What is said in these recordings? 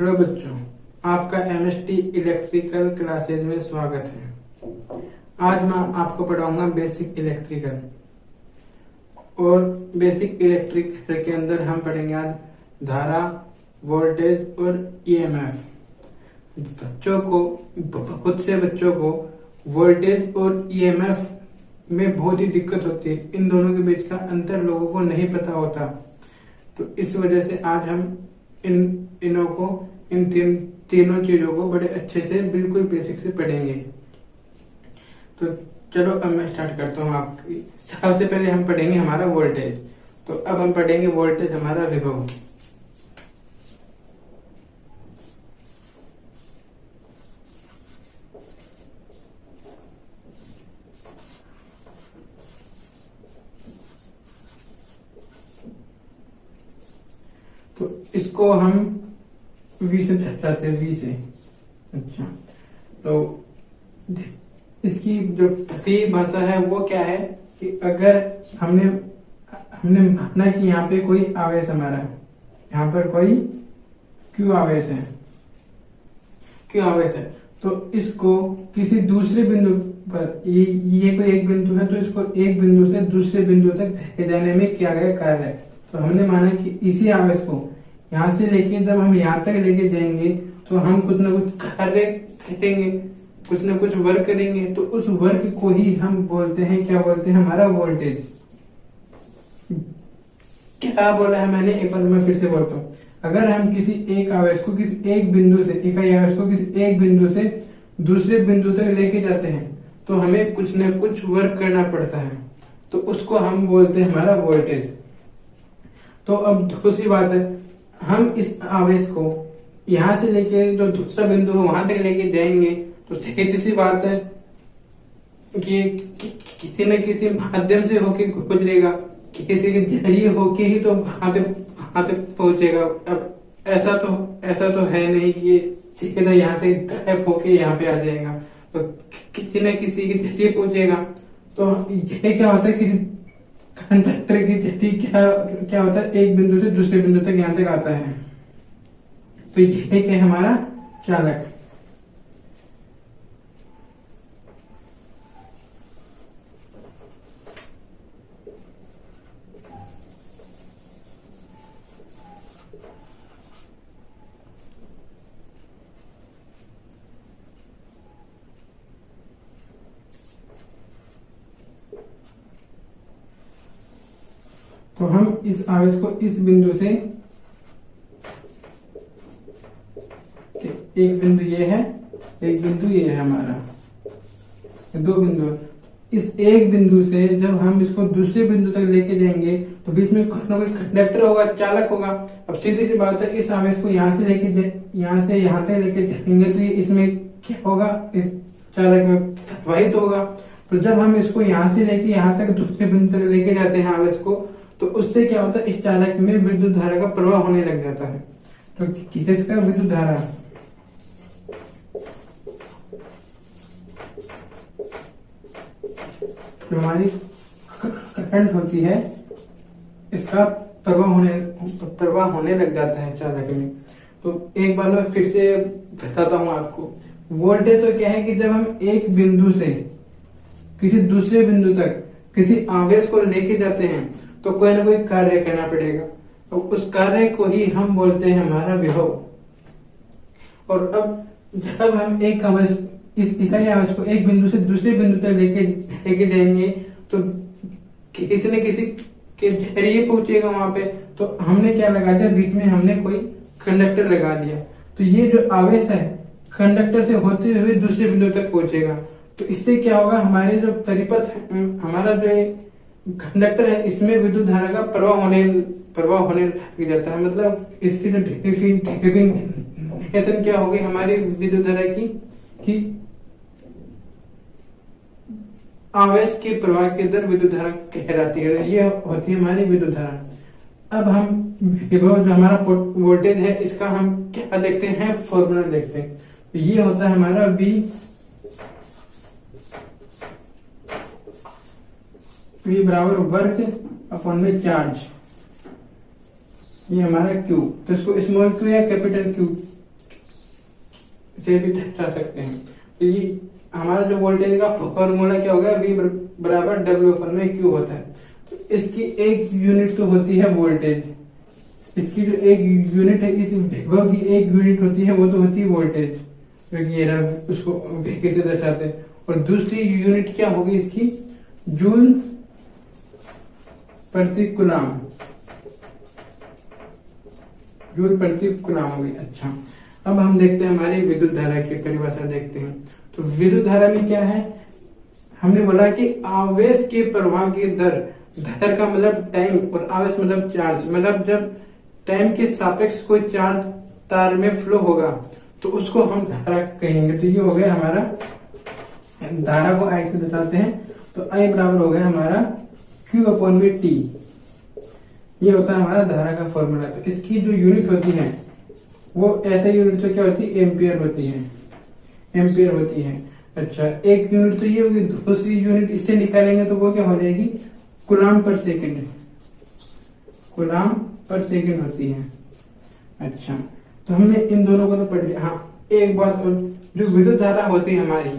Hello बच्चों, आपका MST electrical classes में स्वागत है। आज मैं आपको पढ़ाऊंगा बेसिक इलेक्ट्रिकल। और बेसिक इलेक्ट्रिकल के अंदर हम पढ़ेंगे आज धारा, वोल्टेज और ईएमएफ। बच्चों को बहुत से बच्चों को वोल्टेज और ईएमएफ में बहुत ही दिक्कत होती है। इन दोनों के बीच का अंतर लोगों को नहीं पता होता। तो इस वजह से आज हम इन तीनों चीजों को बड़े अच्छे से बिल्कुल बेसिक से पढ़ेंगे। तो चलो अब मैं स्टार्ट करता हूँ। आपकी सबसे पहले हम पढ़ेंगे हमारा वोल्टेज। तो अब हम पढ़ेंगे वोल्टेज हमारा विभव। तो इसको हम V से दर्शाते हैं, V से। अच्छा, तो इसकी जो परिभाषा है वो क्या है कि अगर हमने माना कि यहाँ पे कोई आवेश हमारा, यहाँ पर कोई Q आवेश है, तो इसको किसी दूसरे बिंदु पर, ये कोई एक बिंदु है, तो इसको एक बिंदु से दूसरे बिंदु तक ले जाने में किया गया कार्य है। तो हमने माना कि इसी आवेश को यहाँ से लेके जब हम यहाँ तक लेके जाएंगे तो हम कुछ ना कुछ कार्य करेंगे, कुछ ना कुछ वर्क करेंगे। तो उस वर्क को ही हम बोलते हैं, क्या बोलते हैं, हमारा वोल्टेज। क्या बोला है मैंने, एक बार मैं फिर से बोलता हूँ। अगर हम किसी एक आवेश को किसी एक बिंदु से, इकाई आवेश को किसी एक बिंदु से दूसरे बिंदु तक लेके जाते हैं तो हमें कुछ न कुछ वर्क करना पड़ता है, तो उसको हम बोलते हैं हमारा वोल्टेज। तो अब दूसरी बात है, हम इस आवेश को यहां से लेके जो दूसरा बिंदु है वहां तक लेके जाएंगे, तो सीधी सी बात है कि किसी न किसी माध्यम से होके गुजरेगा, किसी के जरिए होके ही तो वहां पे पहुंचेगा। अब ऐसा तो है नहीं कि सीधा यहाँ से गायब होके यहाँ पे आ जाएगा, तो किसी न किसी के जरिए पहुंचेगा। तो ये क्या होता है कि कंडक्टर की जरिए क्या होता है, एक बिंदु से दूसरे बिंदु तक यहाँ तक आता है। तो ये क्या है, हमारा चालक। तो हम इस आवेश को इस बिंदु से, एक बिंदु ये है, एक बिंदु ये है हमारा, दो बिंदु। इस एक बिंदु से जब हम इसको दूसरे बिंदु तक लेके जाएंगे तो बीच में कोई ना कोई कंडक्टर होगा, चालक होगा। अब सीधी सी बात है, इस आवेश को यहाँ से यहाँ तक लेके जाएंगे तो ये इसमें क्या होगा, इस चालक में प्रवाहित होगा। तो जब हम इसको यहाँ से लेके यहाँ तक दूसरे बिंदु तक लेके जाते हैं आवेश को, तो उससे क्या होता है, इस चालक में विद्युत धारा का प्रवाह होने लग जाता है। तो किसका विद्युत धारा, जो हमारी करंट होती है, इसका प्रवाह होने लग जाता है चालक में। तो एक बार मैं फिर से बताता हूं आपको। वोल्टेज तो क्या है कि जब हम एक बिंदु से किसी दूसरे बिंदु तक किसी आवेश को लेके जाते हैं तो कोई ना कोई कार्य करना पड़ेगा, तो उस कार्य को ही हम बोलते हैं हमारा विभव। और अब जब हम एक आवेश, इस इकाई आवेश को एक बिंदु से दूसरे बिंदु तक लेके जाएंगे तो किसी न किसी के जरिए पहुंचेगा वहां पे। तो हमने क्या लगा दिया, बीच में हमने कोई कंडक्टर लगा दिया। तो ये जो आवेश है कंडक्टर से होते हुए दूसरे बिंदु तक पहुंचेगा। तो इससे क्या होगा, हमारे जो परिपथ है, हमारा जो कंडक्टर है, इसमें विद्युत धारा का प्रवाह होने लग जाता है। मतलब इसकी जो डेफिनेशन क्या होगी हमारी विद्युत धारा की, कि आवेश के प्रवाह की दर विद्युत धारा कहलाती है। ये होती है हमारी विद्युत धारा। अब हम विभव, जो हमारा वोल्टेज है, इसका हम क्या देखते हैं, फॉर्मूला देखते हैं। तो ये होता है हमारा V बराबर वर्क अपॉन में चार्ज। ये हमारा Q, तो इसको स्मॉल Q या कैपिटल Q इसे भी दर्शा सकते हैं। तो ये हमारा जो वोल्टेज का फॉर्मूला क्या होगा, V बराबर W अपन में Q होता है। तो इसकी एक यूनिट तो होती है वोल्टेज, इसकी जो एक यूनिट है, इस विभव की एक यूनिट होती है, वो तो होती है वोल्टेज, जो कि ये ना उसको वेग से दर्शाते हैं। और दूसरी यूनिट क्या होगी इसकी, जूल प्रति कूलम, जूल प्रति कूलम होगी। अच्छा, अब हम देखते हैं हमारी विद्युत धारा की परिभाषा देखते हैं। तो विद्युत धारा में क्या है, हमने बोला कि आवेश के प्रवाह की दर, दर का मतलब टाइम और आवेश मतलब चार्ज, मतलब जब टाइम के सापेक्ष कोई चार्ज तार में फ्लो होगा तो उसको हम धारा कहेंगे। तो ये हो गया हमारा, धारा को आई से दर्शाते हैं। तो आई बराबर हो गया हमारा Q/T, ये होता है हमारा धारा का फॉर्मूला। तो इसकी जो यूनिट होती है वो ऐसे यूनिट तो क्या होती है, एम्पियर होती है, एम्पियर होती है। अच्छा, एक यूनिट तो ये होगी, दूसरी यूनिट इससे निकालेंगे तो वो क्या हो जाएगी, coulomb per second, coulomb per second होती है। अच्छा, तो हमने इन दोनों को तो पढ़ लिया। हाँ, एक बात और, जो विद्युत धारा होती है हमारी,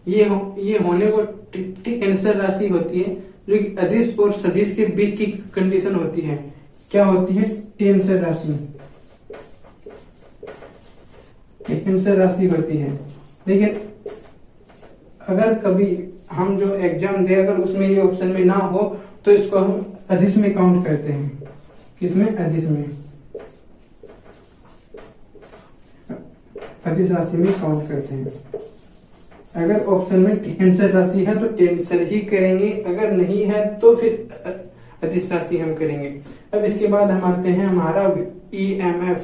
ये होने को टेंसर राशि होती है, जो कि अदिश और सदिश के बीच की कंडीशन होती है। क्या होती है, टेंसर राशि, टेंसर राशि होती है। लेकिन अगर कभी हम जो एग्जाम दे, अगर उसमें ये ऑप्शन में ना हो तो इसको हम अदिश में काउंट करते हैं। किसमें, अदिश में, अदिश राशि में काउंट करते हैं। अगर ऑप्शन में टेंसर राशि है तो टेंसर ही करेंगे, अगर नहीं है तो फिर अदिश राशि हम करेंगे। अब इसके बाद हम आते हैं हमारा EMF,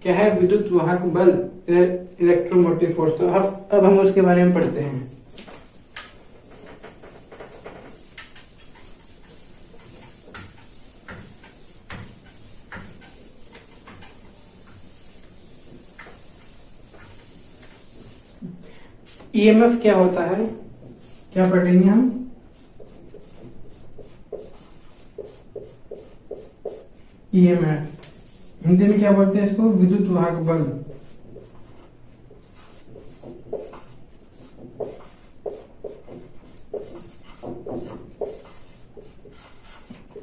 क्या है, विद्युत वाहक बल, इलेक्ट्रोमोटिव फोर्स। तो अब हम उसके बारे में पढ़ते हैं। EMF क्या होता है, क्या पढ़ेंगे हम, EMF हिंदी में क्या बोलते हैं इसको, विद्युत वाहक बल।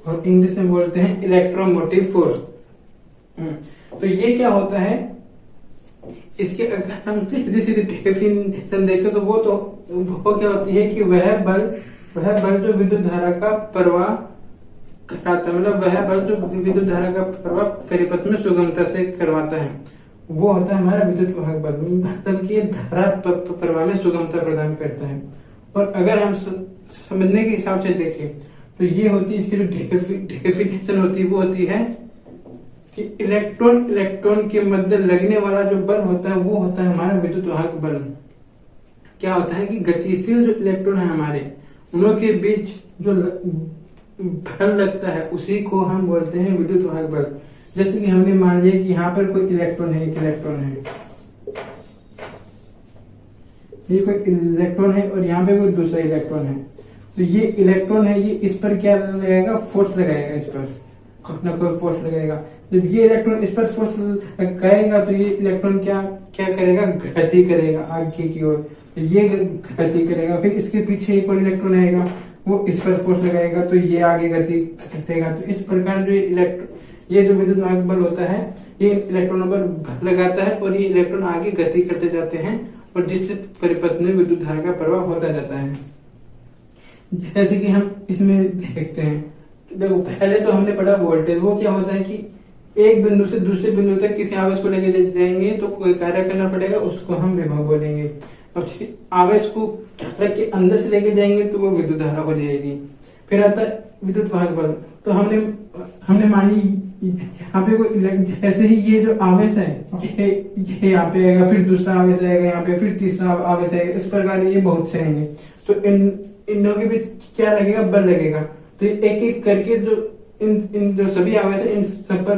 और इंग्लिश में बोलते हैं इलेक्ट्रोमोटिव फोर्स। तो ये क्या होता है, इसके अगर हम सीधी सीधी डेफिनेशन देखें तो वो क्या होती है कि वह बल जो विद्युत धारा का प्रवाह कराता है, मतलब वह बल जो विद्युत धारा का प्रवाह परिपथ में सुगमता से करवाता है, वो होता है हमारा विद्युत वाहक बल, मतलब कि धारा प्रवाह में सुगमता प्रदान करता है। और अगर हम समझने के हिसाब से देखें तो ये होती है, इसकी जो डेफिनेशन होती है वो होती है कि इलेक्ट्रॉन के मध्य लगने वाला जो बल होता है वो होता है हमारा विद्युत वाहक बल। क्या होता है कि गतिशील जो इलेक्ट्रॉन है हमारे, उनों के बीच जो बल लगता है उसी को हम बोलते हैं विद्युत वाहक बल। जैसे कि हमने मान लिया कि यहाँ पर कोई इलेक्ट्रॉन है, एक इलेक्ट्रॉन है, ये कोई इलेक्ट्रॉन है और यहाँ पे कोई दूसरा इलेक्ट्रॉन है। तो ये इलेक्ट्रॉन है, ये इस पर क्या लगाएगा, फोर्स लगाएगा, इस पर अपना कोई फोर्स लगाएगा। जब ये इलेक्ट्रॉन इस पर फोर्स लगाएगा तो ये इलेक्ट्रॉन क्या करेगा, गति करेगा आगे की ओर, तो ये गति करेगा। फिर इसके पीछे एक और इलेक्ट्रॉन आएगा, वो इस पर फोर्स लगाएगा तो ये आगे गति करेगा। तो इस प्रकार जो ये जो विद्युत वाहक बल होता है, ये इलेक्ट्रॉनों पर बल लगाता है और ये इलेक्ट्रॉन आगे गति करते जाते हैं और जिससे परिपथ में विद्युत धारा का प्रवाह होता जाता है। जैसे कि हम इसमें देखते हैं, देखो पहले तो हमने पढ़ा वोल्टेज, वो क्या होता है कि एक बिंदु से दूसरे बिंदु तक किसी आवेश को लेके जाएंगे तो कोई कार्य करना पड़ेगा, उसको हम विभव बोलेंगे। अब आवेश को ट्रक के अंदर से लेके जाएंगे तो वो विद्युत धारा हो जाएगी। फिर आता है विद्युत वाहक बल। तो हमने मानी यहाँ पे कोई जैसे ही ये जो आवेश है ये यहाँ पे आएगा, फिर दूसरा आवेश आएगा यहाँ पे, फिर तीसरा आवेश आएगा, इस प्रकार ये बहुत से आएंगे। तो इन दोनों के बीच क्या लगेगा, बल लगेगा। तो एक एक करके जो इन जो सभी आवेश है इन सब पर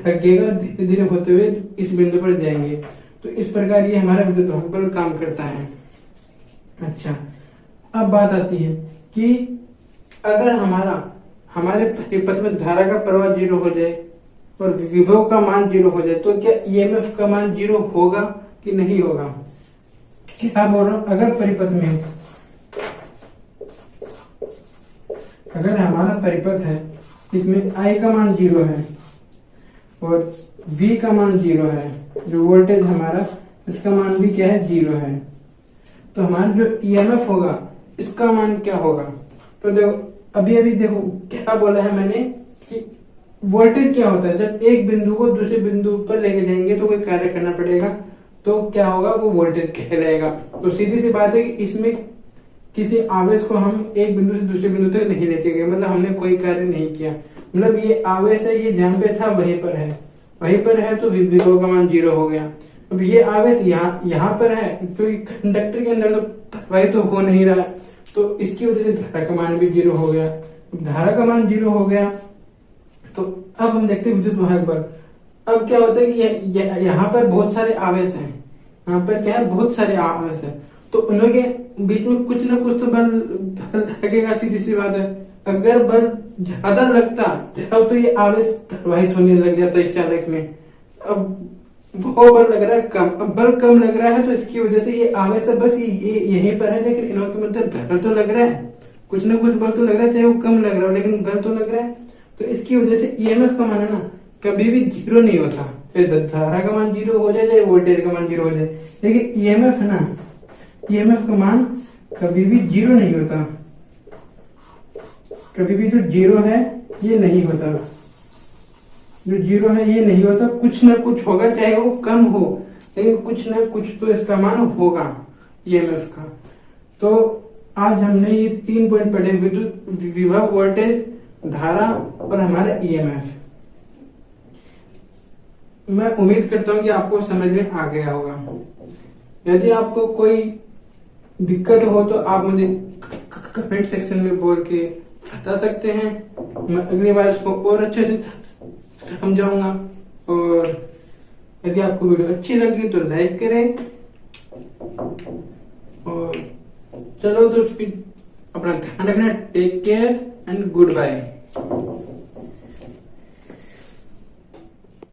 लगेगा, धीरे धीरे होते हुए इस बिंदु पर जाएंगे। तो इस प्रकार ये हमारा विद्युत वाहक बल काम करता है। अच्छा, अब बात आती है कि अगर हमारे परिपथ में धारा का प्रवाह 0 हो जाए और विभव का मान 0 हो जाए तो क्या ईएमएफ का मान 0 होगा कि नहीं होगा। क्या बोल रहा हूं, अगर परिपथ में, अगर हमारा परिपथ है इसमें I का मान 0 है और V का मान 0 है, जो वोल्टेज हमारा इसका मान भी क्या है 0 है, तो हमारा जो EMF होगा इसका मान क्या होगा। तो देखो अभी अभी देखो क्या बोला है मैंने कि वोल्टेज क्या होता है, जब एक बिंदु को दूसरे बिंदु पर लेके जाएंगे तो कोई कार्य करना पड़ेगा, तो क्या होगा वो वोल्टेज कहलाएगा। तो सीधी सी बात है कि इसमें किसी आवेश को हम एक बिंदु से दूसरे बिंदु तक नहीं लेके गए, मतलब हमने कोई कार्य नहीं किया, मतलब ये आवेश है, ये जहां पे था वहीं पर है, वहीं पर है तो विभव का मान 0 हो गया। अब ये आवेश यहाँ पर है क्योंकि कंडक्टर के अंदर तो वही तो हो नहीं रहा, तो इसकी वजह से धारा का मान भी 0 हो गया। धारा का मान 0 हो गया तो अब हम देखते हैं विद्युत वाहक बल। अब क्या होता है कि यहाँ पर बहुत सारे आवेश हैं, यहाँ पर क्या है बहुत सारे आवेश है, तो उन के बीच में कुछ ना कुछ तो बल लगेगा, सीधी सी बात है। अगर बल ज्यादा लगता तो ये आवेश प्रवाहित होने लग जाता इस चालक में। अब वो बल लग रहा है कम, अब बल कम लग रहा है तो इसकी वजह से ये आवेश बस ये यहीं पर है, लेकिन इनों के मतलब बल तो लग रहा है, कुछ ना कुछ बल तो लग रहा है, चाहे वो कम लग रहा हो लेकिन बल तो लग रहा है। तो इसकी वजह से EMF का मान है ना कभी भी 0 नहीं होता, चाहे धारा का मान 0 हो जाए चाहे वोल्टेज का मान 0 हो जाए, लेकिन EMF है ना, EMF का मान कभी भी 0 नहीं होता, कभी भी जो 0 है ये नहीं होता, जो 0 है ये नहीं होता, कुछ ना कुछ होगा, चाहे वो कम हो लेकिन कुछ ना कुछ तो इसका मान होगा EMF का। तो आज हमने ये 3 पॉइंट पढ़े, विद्युत विभव, वोल्टेज, धारा और हमारा EMF। मैं उम्मीद करता हूं कि आपको समझ में आ गया होगा। यदि आपको कोई दिक्कत हो तो आप मुझे कमेंट सेक्शन में बोल के बता सकते हैं, मैं अगली बार इसको और अच्छे से समझाऊंगा। और यदि आपको वीडियो अच्छी लगी तो लाइक करें, और चलो तो फिर अपना ध्यान रखना, take care and good bye.